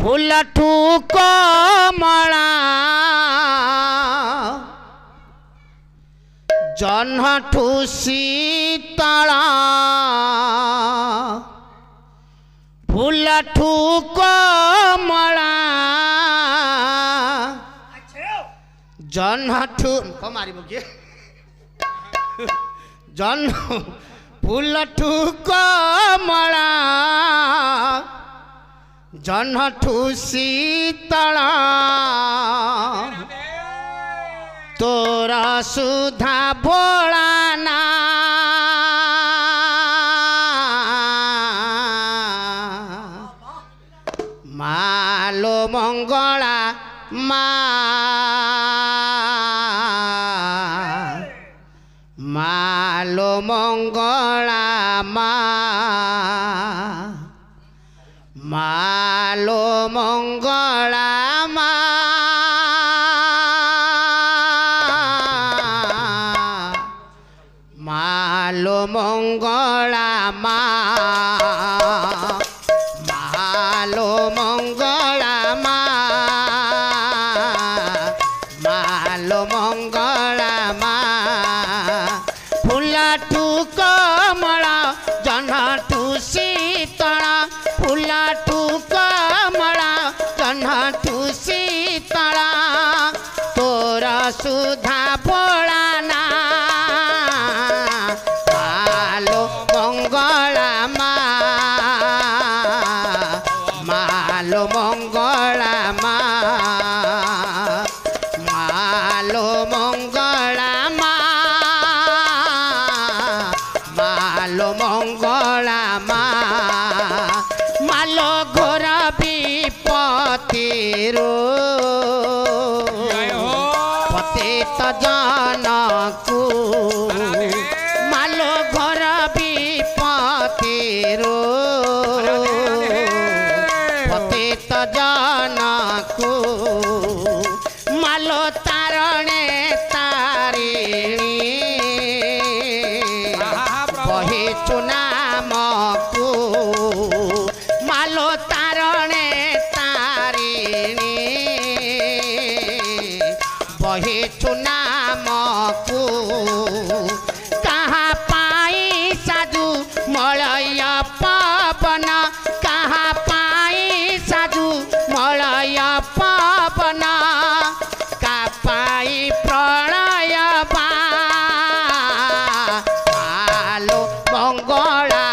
फूलठू कमला जह्नठू शीतला फूलठू कमला जह्नठू कौन मारिब किए जह्न फूलठू कमला जह्नठू शीतला तोरा सुधा भोलाना मालो मंगला मालो मंगला मालो मंगला मालो मंगला मालो मंगला मालो मंगला फूलठू कमला जह्नठू शीतला फूलठू कमला जह्नठू शीतला तोरा सुधा भोलाना मालो मंगला मालो मंगला मालो मंगला मालो मंगला मालो घोर विपत्तिरो पतित जनकू मालो घोर विपत्तिरो पतित जनकू मालो तारणे तारिणी बही चुनामकू मालो तारणे तारिणी बही चुनामकू कहाँ पाई साधु मलय पवन कहाँ पाई साधु मलय पवन का पाई प्रलय मालो मंगला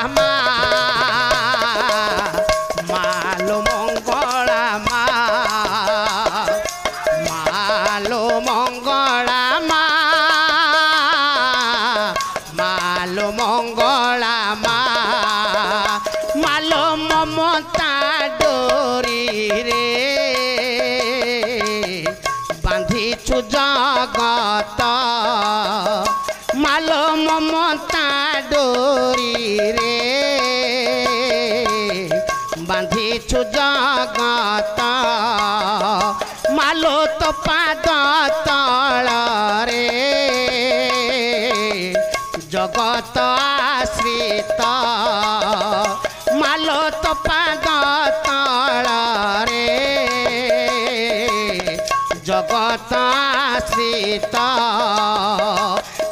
मालो मंगला मालो मंगला मालो मंगला मालो ममता डोरी रे बांधिछु जगत मालो ममता डोरी रे बांधिछु जगत मालो तो पाद तल रे जगत आश्रित मालो तो पाद तल रे जगत आश्रित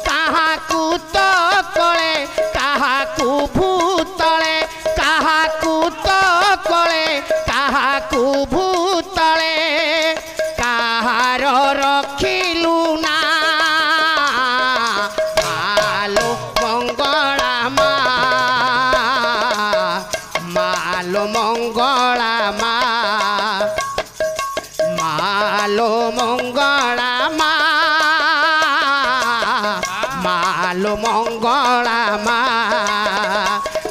काहाकू तो कले काहाकू भूतले काहाकू तो कले काहाकू भूतले काहार रखिलु ना मालो मंगला मालो मंगला मालो मंगला मालो मंगला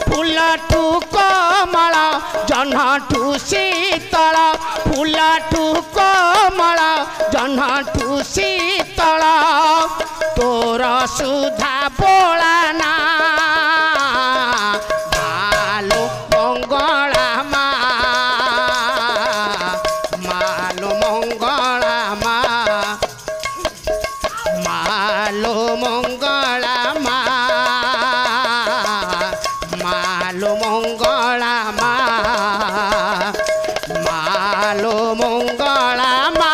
फूलठू कमला जह्नठू शीतला फूलठू कमला जह्नठू शीतला तोरा सुधा भोलाना मालो मंगला मालो मंगला मालो मंगला मालो मंगला ମଙ୍ଗଳା ମା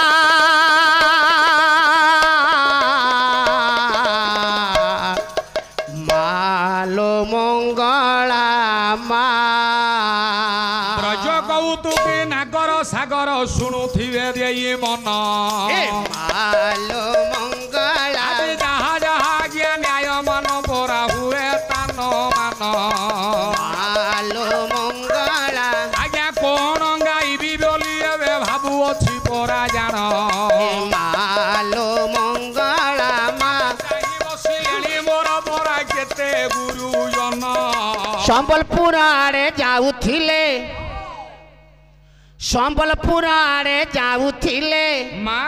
ମାଲୋ ମଙ୍ଗଳା ମା ବ୍ରଜ କୌତୁକୀ ନାଗର ସାଗର ଶୁଣୁଥିବେ ଦେଇ ମନ ମାଲୋ ମଙ୍ଗଳା ଯାହା ଯାହା ଜ୍ଞା ନ୍ୟାୟ ମାନ ପରା ହୁଏ ତାନ ମାନ ମାଲୋ ମଙ୍ଗଳା ଆଜ୍ଞା କଣ ଗାଇବି ବୋଲି ଏବେ ଭାବୁଅଛି ପରା ଜାଣ ମାଲୋ ମଙ୍ଗଳା ମା ବସିଲେଣି ମୋର ପରା କେତେ ଗୁରୁଜନ ସମ୍ବଲପୁର ଆଡ଼େ ଯାଉଥିଲେ ସମ୍ବଲପୁର ଆଡ଼େ ଯାଉଥିଲେ ମା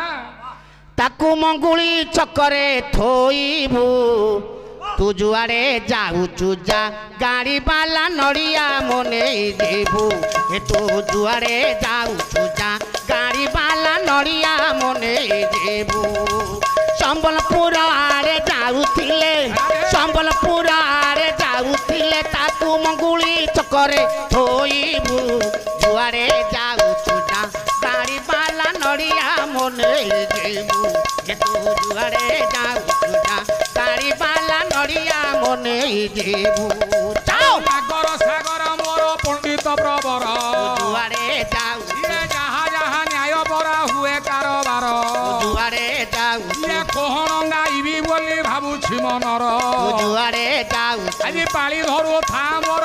ତାକୁ ମଙ୍ଗୁଳି ଚକରେ ଥୋଇବୁ ତୁ ଯୁଆଡ଼େ ଯାଉଛୁ ଯା ଗାଡ଼ି ବାଲା ନଡ଼ିଆ ମନେଇ ଦେବୁ ଏ ତୁ ଯୁଆଡ଼େ ଯାଉଛୁ ଯା ଗାଡ଼ି ବାଲା ନଡ଼ିଆ ମନେଇ ଦେବୁ ସମ୍ବଲପୁର ଆଡ଼େ ଯାଉଥିଲେ ସମ୍ବଲପୁର ଆଡ଼େ ଯାଉଥିଲେ ତାକୁ ମଙ୍ଗୁଳି ଚକରେ ଥୋଇବୁ ଯୁଆଡ଼େ ଯାଉଛୁ ଯା ଗାଡ଼ି ବାଲା ନଡ଼ିଆ ମନେଇ ଦେବୁ ଏ ତୁ ଯୁଆଡ଼େ ଯାଉଛୁ ଯା ଗାଡ଼ି ବାଲା ନଡ଼ିଆ ମନେଇ ଦେବୁ ସାଗର ସାଗର ମୋର ପଣ୍ଡିତ ପ୍ରବର ଯୁଆଡ଼େ ଯାଉଛୁ ଯାହା ଯାହା ନ୍ୟାୟ ପରା ହୁଏ କାରବାର ଯୁଆଡ଼େ ଯାଉଛୁ କଣ ଗାଇବି ବୋଲି ଭାବୁଛି ମନର ଯୁଆଡ଼େ ଯାଉଛୁ ଆଜି ପାଳି ଧରୁ ଥା ମୋର